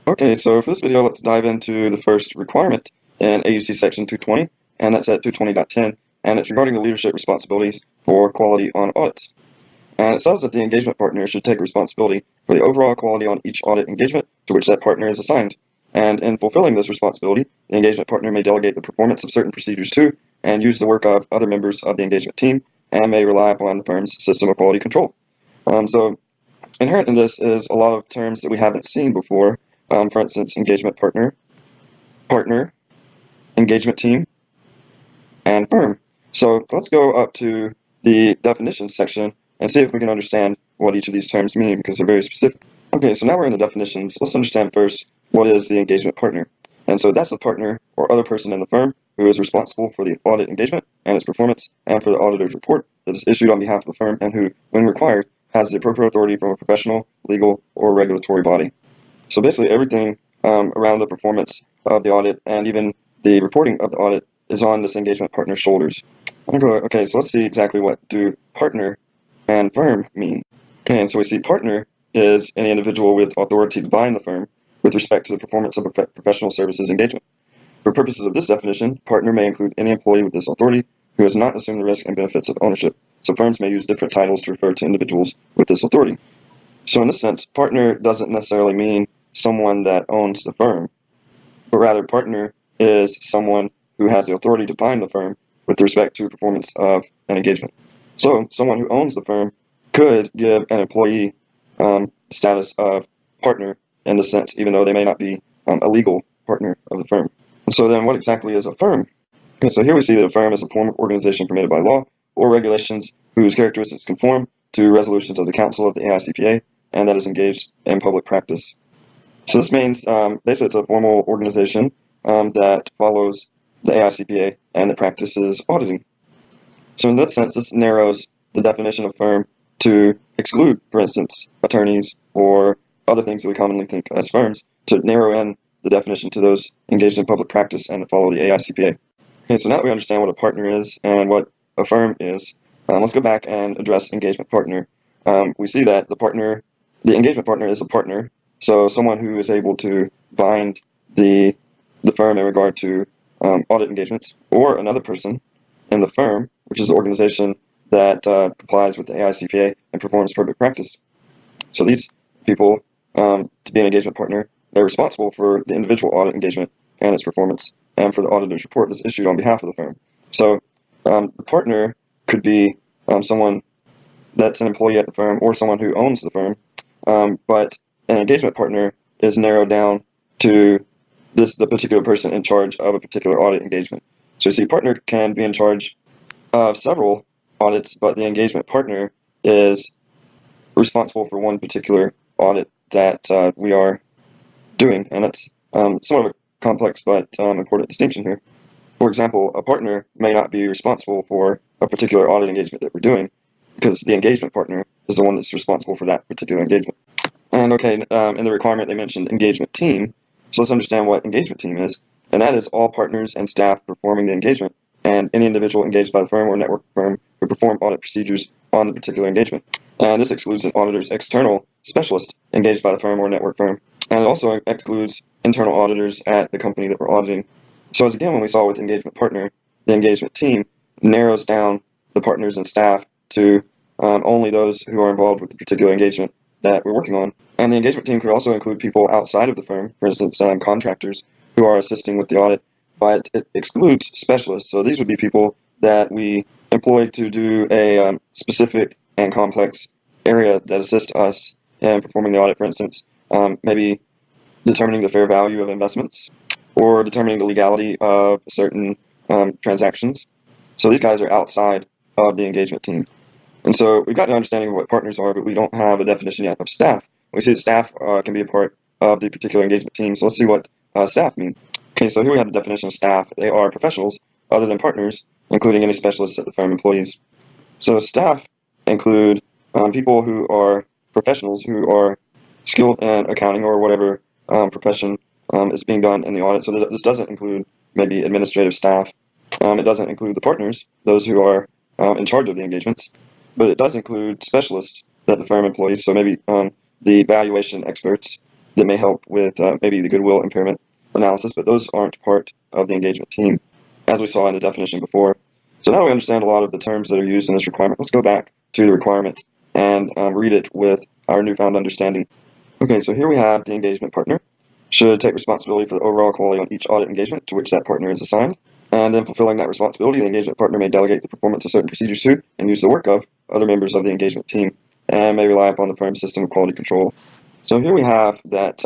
Okay, so for this video, let's dive into the first requirement in AUC section 220, and that's at 220.10, and it's regarding the leadership responsibilities for quality on audits. And it says that the engagement partner should take responsibility for the overall quality on each audit engagement to which that partner is assigned. And in fulfilling this responsibility, the engagement partner may delegate the performance of certain procedures to and use the work of other members of the engagement team and may rely upon the firm's system of quality control. So inherent in this is a lot of terms that we haven't seen before. For instance, engagement partner, engagement team, and firm. So let's go up to the definitions section and see if we can understand what each of these terms mean, because they're very specific. Okay, so now we're in the definitions. Let's understand first what is the engagement partner. And so that's the partner or other person in the firm who is responsible for the audit engagement and its performance and for the auditor's report that is issued on behalf of the firm and who, when required, has the appropriate authority from a professional, legal, or regulatory body. So basically everything around the performance of the audit and even the reporting of the audit is on this engagement partner's shoulders. Okay, so let's see exactly what do partner and firm mean. Okay, and so we see partner is any individual with authority to bind the firm with respect to the performance of a professional services engagement. For purposes of this definition, partner may include any employee with this authority who has not assumed the risk and benefits of ownership. So firms may use different titles to refer to individuals with this authority. So in this sense, partner doesn't necessarily mean someone that owns the firm, but rather partner is someone who has the authority to bind the firm with respect to performance of an engagement. So someone who owns the firm could give an employee status of partner in the sense, even though they may not be a legal partner of the firm. And so then what exactly is a firm? Okay, so here we see that a firm is a form of organization permitted by law or regulations whose characteristics conform to resolutions of the Council of the AICPA and that is engaged in public practice. So this means basically it's a formal organization that follows the AICPA and that practices auditing. So in that sense, this narrows the definition of firm to exclude, for instance, attorneys or other things that we commonly think as firms, to narrow in the definition to those engaged in public practice and that follow the AICPA. Okay, so now that we understand what a partner is and what a firm is, let's go back and address engagement partner. We see that the engagement partner is a partner, so someone who is able to bind the firm in regard to audit engagements, or another person in the firm, which is the organization that complies with the AICPA and performs public practice. So these people, to be an engagement partner, they're responsible for the individual audit engagement and its performance, and for the auditor's report that's issued on behalf of the firm. So the partner could be someone that's an employee at the firm or someone who owns the firm, but an engagement partner is narrowed down to the particular person in charge of a particular audit engagement. So you see, partner can be in charge of several audits, but the engagement partner is responsible for one particular audit that we are doing, and that's somewhat of a complex but important distinction here. For example, a partner may not be responsible for a particular audit engagement that we're doing because the engagement partner is the one that's responsible for that particular engagement. And okay, in the requirement they mentioned engagement team, so let's understand what engagement team is, and that is all partners and staff performing the engagement and any individual engaged by the firm or network firm who perform audit procedures on the particular engagement. And this excludes an auditor's external specialist engaged by the firm or network firm, and it also excludes internal auditors at the company that we're auditing. So as again, when we saw with engagement partner, the engagement team narrows down the partners and staff to only those who are involved with the particular engagement that we're working on. And the engagement team could also include people outside of the firm, for instance, contractors who are assisting with the audit, but it excludes specialists. So these would be people that we employ to do a specific and complex area that assists us in performing the audit, for instance, maybe determining the fair value of investments or determining the legality of certain transactions. So these guys are outside of the engagement team. And so we've got an understanding of what partners are, but we don't have a definition yet of staff. We see that staff can be a part of the particular engagement team. So let's see what staff mean. Okay, so here we have the definition of staff. They are professionals other than partners, including any specialists that the firm employees. So staff include people who are professionals who are skilled in accounting or whatever profession is being done in the audit. So this doesn't include maybe administrative staff. It doesn't include the partners, those who are in charge of the engagements. But it does include specialists that the firm employs, so maybe the valuation experts, that may help with maybe the goodwill impairment analysis, but those aren't part of the engagement team, as we saw in the definition before. So now we understand a lot of the terms that are used in this requirement. Let's go back to the requirement and read it with our newfound understanding. Okay, so here we have the engagement partner should take responsibility for the overall quality on each audit engagement to which that partner is assigned. And in fulfilling that responsibility, the engagement partner may delegate the performance of certain procedures to and use the work of other members of the engagement team and may rely upon the firm's system of quality control. So here we have that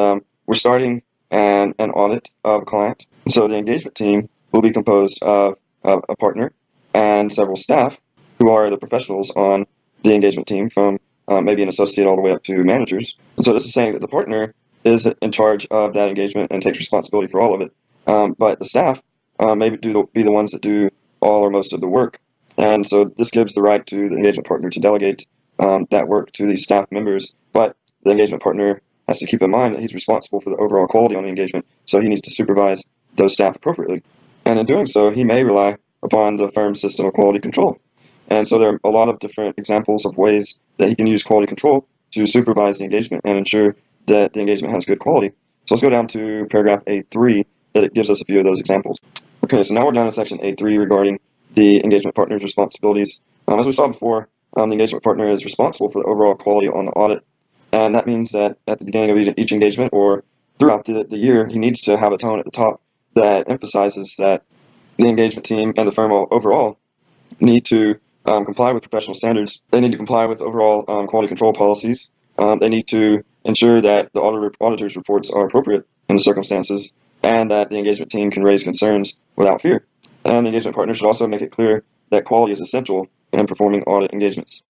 we're starting an audit of a client. So the engagement team will be composed of a partner and several staff who are the professionals on the engagement team, from maybe an associate all the way up to managers. And so this is saying that the partner is in charge of that engagement and takes responsibility for all of it. But the staff may be the ones that do all or most of the work. And so this gives the right to the engagement partner to delegate that work to these staff members. But the engagement partner has to keep in mind that he's responsible for the overall quality on the engagement, so he needs to supervise those staff appropriately. And in doing so, he may rely upon the firm's system of quality control. And so there are a lot of different examples of ways that he can use quality control to supervise the engagement and ensure that the engagement has good quality. So let's go down to paragraph A3, that it gives us a few of those examples. Okay, so now we're down to section A3 regarding the engagement partner's responsibilities. As we saw before, the engagement partner is responsible for the overall quality on the audit. And that means that at the beginning of each engagement or throughout the year, he needs to have a tone at the top that emphasizes that the engagement team and the firm overall need to comply with professional standards. They need to comply with overall quality control policies. They need to ensure that the auditor's reports are appropriate in the circumstances, and that the engagement team can raise concerns without fear. And the engagement partner should also make it clear that quality is essential in performing audit engagements.